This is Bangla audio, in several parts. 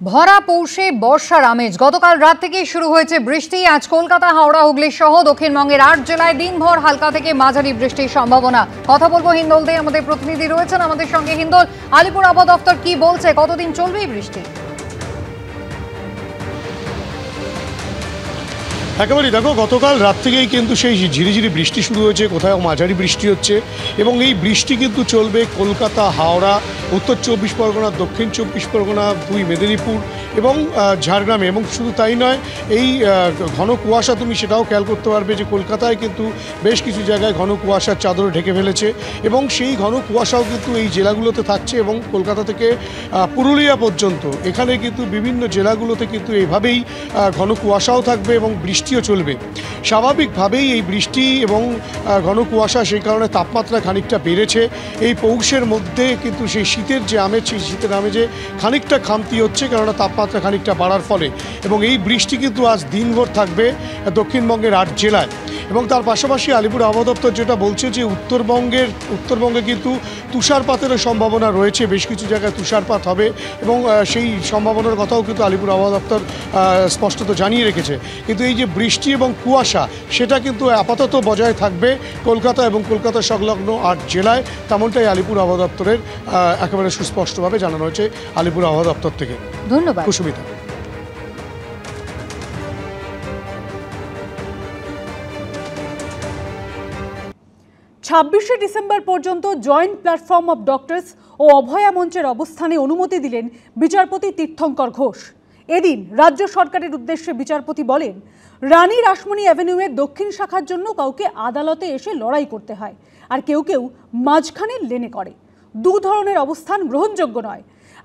ভরা পৌষে বর্ষার আমেজ। গতকাল রাত থেকেই শুরু হয়েছে বৃষ্টি। আজ কলকাতা, হাওড়া, হুগলি সহ দক্ষিণবঙ্গের ৮ জেলায় দিনভর হালকা থেকে মাঝারি বৃষ্টির সম্ভাবনা। কথা বলবো হিন্দোল দিয়ে, আমাদের প্রতিনিধি রয়েছেন আমাদের সঙ্গে। হিন্দোল, আলিপুর আবহাওয়া দপ্তর কি বলছে, কতদিন চলবে এই বৃষ্টি? একেবারেই দেখো, গতকাল রাত থেকেই কিন্তু সেই ঝিরিঝিরি বৃষ্টি শুরু হয়েছে, কোথাও মাঝারি বৃষ্টি হচ্ছে এবং এই বৃষ্টি কিন্তু চলবে কলকাতা, হাওড়া, উত্তর ২৪ পরগনা, দক্ষিণ ২৪ পরগনা, ২ মেদিনীপুর এবং ঝাড়গ্রামে। এবং শুধু তাই নয়, এই ঘন কুয়াশা তুমি সেটাও খেয়াল করতে পারবে যে কলকাতায় কিন্তু বেশ কিছু জায়গায় ঘন কুয়াশার চাদরে ঢেকে ফেলেছে এবং সেই ঘন কুয়াশাও কিন্তু এই জেলাগুলোতে থাকছে। এবং কলকাতা থেকে পুরুলিয়া পর্যন্ত এখানে কিন্তু বিভিন্ন জেলাগুলোতে কিন্তু এইভাবেই ঘন কুয়াশাও থাকবে এবং বৃষ্টিও চলবে। স্বাভাবিকভাবেই এই বৃষ্টি এবং ঘন কুয়াশা, সেই কারণে তাপমাত্রা খানিকটা বেড়েছে। এই পৌষের মধ্যে কিন্তু সেই শীতের যে আমেজ, সেই শীতের আমেজে খানিকটা খামতি হচ্ছে, কেননা তাপমাত্রা খানিকটা বাড়ার ফলে। এবং এই বৃষ্টি কিন্তু আজ দিনভর থাকবে দক্ষিণবঙ্গের ৮ জেলায়। এবং তার পাশাপাশি আলিপুর আবহাওয়া দপ্তর যেটা বলছে যে উত্তরবঙ্গে কিন্তু তুষারপাতেরও সম্ভাবনা রয়েছে, বেশ কিছু জায়গায় তুষারপাত হবে এবং সেই সম্ভাবনার কথাও কিন্তু আলিপুর আবহাওয়া দপ্তর স্পষ্টত জানিয়ে রেখেছে। কিন্তু এই যে বৃষ্টি এবং কুয়াশা, সেটা কিন্তু আপাতত বজায় থাকবে কলকাতা এবং কলকাতা সংলগ্ন ৮ জেলায়, তেমনটাই আলিপুর আবহাওয়া দপ্তরের একেবারে সুস্পষ্টভাবে জানানো হয়েছে আলিপুর আবহাওয়া দপ্তর থেকে। ধন্যবাদ কুসুমিতা। ২৬শে ডিসেম্বর পর্যন্ত জয়েন্ট প্ল্যাটফর্ম অব ডক্টরস ও অভয়া মঞ্চের অবস্থানে অনুমতি দিলেন বিচারপতি তীর্থঙ্কর ঘোষ। এদিন রাজ্য সরকারের উদ্দেশ্যে বিচারপতি বলেন, রানী রাসমণি অ্যাভিনিউয়ের দক্ষিণ শাখার জন্য কাউকে আদালতে এসে লড়াই করতে হয়, আর কেউ কেউ মাঝখানে লেনে করে। দু ধরনের অবস্থান গ্রহণযোগ্য নয়।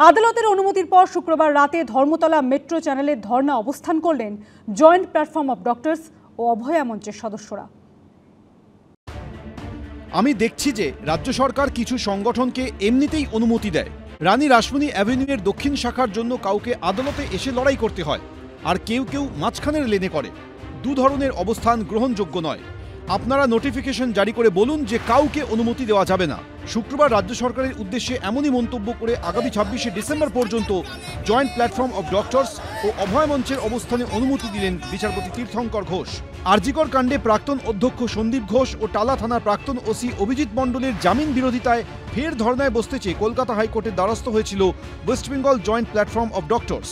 আদালতের অনুমতির পর শুক্রবার রাতে ধর্মতলা মেট্রো চ্যানেলের ধর্ণা অবস্থান করলেন জয়েন্ট প্ল্যাটফর্ম অব ডক্টরস ও অভয়া মঞ্চের সদস্যরা। আমি দেখছি যে রাজ্য সরকার কিছু সংগঠনকে এমনিতেই অনুমতি দেয়। রানী রাসমণি অ্যাভিনিউয়ের দক্ষিণ শাখার জন্য কাউকে আদালতে এসে লড়াই করতে হয়, আর কেউ কেউ মাঝখানের লেনে করে। দু ধরনের অবস্থান গ্রহণযোগ্য নয়। আপনারা নোটিফিকেশন জারি করে বলুন যে কাউকে অনুমতি দেওয়া যাবে না। শুক্রবার রাজ্য সরকারের উদ্দেশ্যে এমনই মন্তব্য করে আগামী ২৬শে ডিসেম্বর পর্যন্ত জয়েন্ট প্ল্যাটফর্ম অব ডক্টরস ও অভয় মঞ্চের অবস্থানে অনুমতি দিলেন বিচারপতি তীর্থঙ্কর ঘোষ। আরজিকর কাণ্ডে প্রাক্তন অধ্যক্ষ সন্দীপ ঘোষ ও টালা থানার প্রাক্তন ওসি অভিজিৎ মণ্ডলের জামিন বিরোধিতায় ফের ধর্নায় বসতে চেয়ে কলকাতা হাইকোর্টের দ্বারস্থ হয়েছিল West Bengal joint platform of doctors.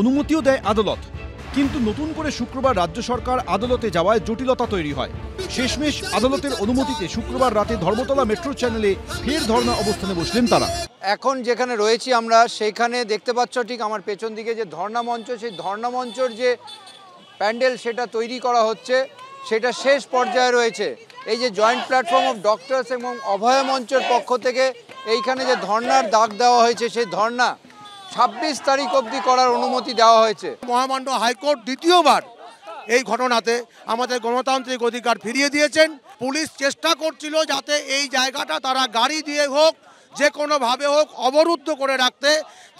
অনুমতিও দেয় আদালত, কিন্তু নতুন করে শুক্রবার রাজ্য সরকার আদালতে যাওয়ায় জটিলতা তৈরি হয়। শেষমেশ আদালতের অনুমতিতে শুক্রবার রাতে ধর্মতলা মেট্রো চ্যানেলে ফের ধর্ণা অবস্থানে বসলেন তারা। এখন যেখানে রয়েছি আমরা, সেইখানে দেখতে পাচ্ছ ঠিক আমার পেছন দিকে যে ধর্ণা মঞ্চ, সেই ধর্ণা মঞ্চের যে প্যান্ডেল সেটা তৈরি করা হচ্ছে, সেটা শেষ পর্যায়ে রয়েছে। এই যে জয়েন্ট প্ল্যাটফর্ম অফ ডক্টরস এবং অভয় মঞ্চের পক্ষ থেকে এইখানে যে ধর্ণার ডাক দেওয়া হয়েছে, সেই ধর্ণা ২৬ তারিখ অবধি করার অনুমতি দেওয়া হয়েছে। মহামান্য হাইকোর্ট দ্বিতীয়বার এই ঘটনাতে আমাদের গণতান্ত্রিক অধিকার ফিরিয়ে দিয়েছেন। পুলিশ চেষ্টা করছিল যাতে এই জায়গাটা তারা গাড়ি দিয়ে হোক, যে কোনোভাবে হোক অবরুদ্ধ করে রাখতে,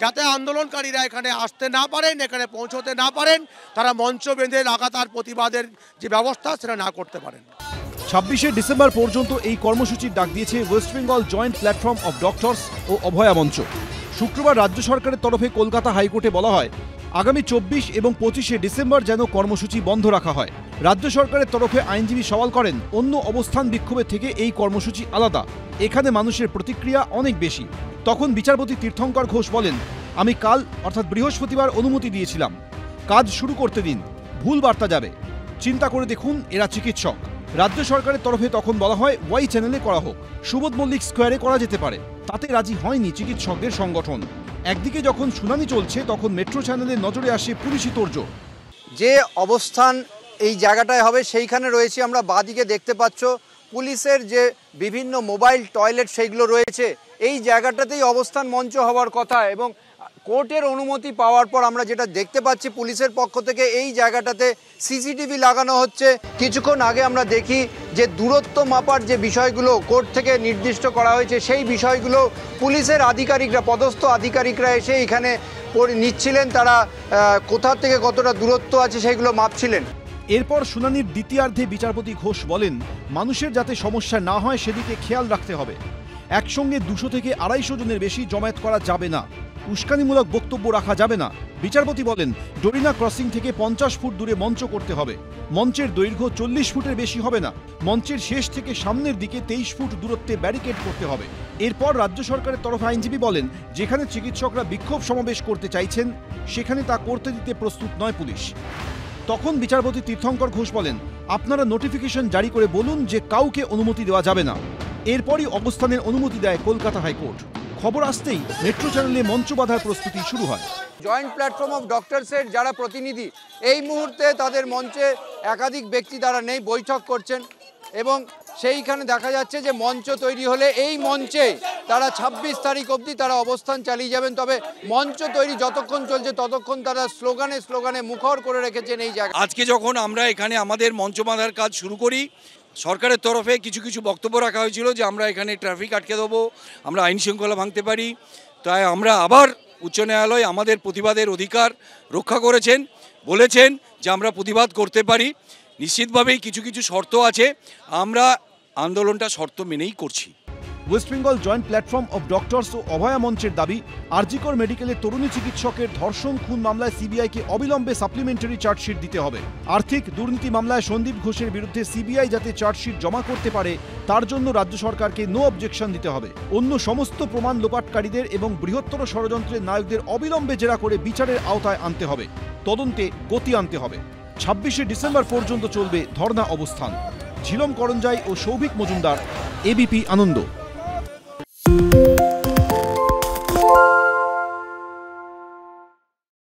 যাতে আন্দোলনকারীরা এখানে আসতে না পারেন, এখানে পৌঁছতে না পারেন, তারা মঞ্চ বেঁধে লাগাতার প্রতিবাদের যে ব্যবস্থা সেটা না করতে পারেন। ২৬শে ডিসেম্বর পর্যন্ত এই কর্মসূচির ডাক দিয়েছে West Bengal joint platform of doctors ও অভয়া মঞ্চ। শুক্রবার রাজ্য সরকারের তরফে কলকাতা হাইকোর্টে বলা হয়, আগামী ২৪ এবং ২৫শে ডিসেম্বর যেন কর্মসূচি বন্ধ রাখা হয়। রাজ্য সরকারের তরফে আইনজীবী সওয়াল করেন, অন্য অবস্থান বিক্ষোভের থেকে এই কর্মসূচি আলাদা, এখানে মানুষের প্রতিক্রিয়া অনেক বেশি। তখন বিচারপতি তীর্থঙ্কর ঘোষ বলেন, আমি কাল অর্থাৎ বৃহস্পতিবার অনুমতি দিয়েছিলাম, কাজ শুরু করতে দিন, ভুল বার্তা যাবে, চিন্তা করে দেখুন এরা চিকিৎসক। রাজ্য সরকারের তরফে তখন বলা হয় ওয়াই চ্যানেলে করা হোক, সুবোধ মল্লিক স্কোয়ারে করা যেতে পারে। তাতে রাজি হয়নি চিকিৎসকদের সংগঠন। একদিকে যখন শুনানি চলছে, তখন মেট্রো চ্যানেলের নজরে আসে পুলিশি তোড়জোড়। যে অবস্থান এই জায়গাটায় হবে সেইখানে রয়েছে আমরা, বাঁদিকে দেখতে পাচ্ছ পুলিশের যে বিভিন্ন মোবাইল টয়লেট সেইগুলো রয়েছে। এই জায়গাটাতেই অবস্থান মঞ্চ হওয়ার কথা এবং কোর্টের অনুমতি পাওয়ার পর আমরা যেটা দেখতে পাচ্ছি, পুলিশের পক্ষ থেকে এই জায়গাটাতে সিসিটিভি লাগানো হচ্ছে। কিছুক্ষণ আগে আমরা দেখি যে দূরত্ব মাপার যে বিষয়গুলো কোর্ট থেকে নির্দিষ্ট করা হয়েছে, সেই বিষয়গুলো পুলিশের আধিকারিকরা, পদস্থ আধিকারিকরা এসে এখানে নিচ্ছিলেন, তারা কোথা থেকে কতটা দূরত্ব আছে সেইগুলো মাপছিলেন। এরপর শুনানির দ্বিতীয়ার্ধে বিচারপতি ঘোষ বলেন, মানুষের যাতে সমস্যা না হয় সেদিকে খেয়াল রাখতে হবে। একসঙ্গে ২০০ থেকে ২৫০ জনের বেশি জমায়েত করা যাবে না। উস্কানিমূলক বক্তব্য রাখা যাবে না। বিচারপতি বলেন, ডোরিনা ক্রসিং থেকে 50 ফুট দূরে মঞ্চ করতে হবে। মঞ্চের দৈর্ঘ্য 40 ফুটের বেশি হবে না। মঞ্চের শেষ থেকে সামনের দিকে 23 ফুট দূরত্বে ব্যারিকেড করতে হবে। এরপর রাজ্য সরকারের তরফে আইনজীবী বলেন, যেখানে চিকিৎসকরা বিক্ষোভ সমাবেশ করতে চাইছেন সেখানে তা করতে দিতে প্রস্তুত নয় পুলিশ। তখন বিচারপতি তীর্থঙ্কর ঘোষ বলেন, আপনারা নোটিফিকেশন জারি করে বলুন যে কাউকে অনুমতি দেওয়া যাবে না। এরপরই অবস্থানের অনুমতি দেয় কলকাতা হাইকোর্ট। খবর আসতেই মেট্রো চ্যানেলে মঞ্চ বাঁধার প্রস্তুতি শুরু হয়। জয়েন্ট প্ল্যাটফর্ম অফ ডক্টরসের যারা প্রতিনিধি এই মুহূর্তে তাদের মঞ্চে একাধিক ব্যক্তি তারা নেই, বৈঠক করছেন এবং সেইখানে দেখা যাচ্ছে যে মঞ্চ তৈরি হলে এই মঞ্চে তারা 26 তারিখ অবধি তারা অবস্থান চালিয়ে যাবেন। তবে মঞ্চ তৈরি যতক্ষণ চলছে ততক্ষণ তারা স্লোগানে মুখর করে রেখেছেন এই জায়গা। আজকে যখন আমরা এখানে আমাদের মঞ্চ বাঁধার কাজ শুরু করি, সরকারের তরফে কিছু বক্তব্য রাখা হয়েছিল যে আমরা এখানে ট্রাফিক আটকে দেবো, আমরা আইন শৃঙ্খলা ভাঙতে পারি। তাই আমরা আবার উচ্চ ন্যায়ালয় আমাদের প্রতিবাদের অধিকার রক্ষা করেছেন, বলেছেন যে আমরা প্রতিবাদ করতে পারি। নিশ্চিতভাবেই কিছু শর্ত আছে, আমরা আন্দোলনটা শর্ত মেনেই করছি। West Bengal joint platform of doctors ও অভয়া মঞ্চের দাবি, আরজিকর মেডিকেলের তরুণী চিকিৎসকের ধর্ষণ খুন মামলায় সিবিআইকে অবিলম্বে সাপ্লিমেন্টারি চার্জশিট দিতে হবে। আর্থিক দুর্নীতি মামলায় সন্দীপ ঘোষের বিরুদ্ধে সিবিআই যাতে চার্জশিট জমা করতে পারে তার জন্য রাজ্য সরকারকে নো অবজেকশন দিতে হবে। অন্য সমস্ত প্রমাণ লোপাটকারীদের এবং বৃহত্তর ষড়যন্ত্রের নায়কদের অবিলম্বে জেরা করে বিচারের আওতায় আনতে হবে, তদন্তে গতি আনতে হবে। 26শে ডিসেম্বর পর্যন্ত চলবে ধর্ণা অবস্থান। ঝিলম করঞ্জাই ও সৌভিক মজুমদার, এবিপি আনন্দ।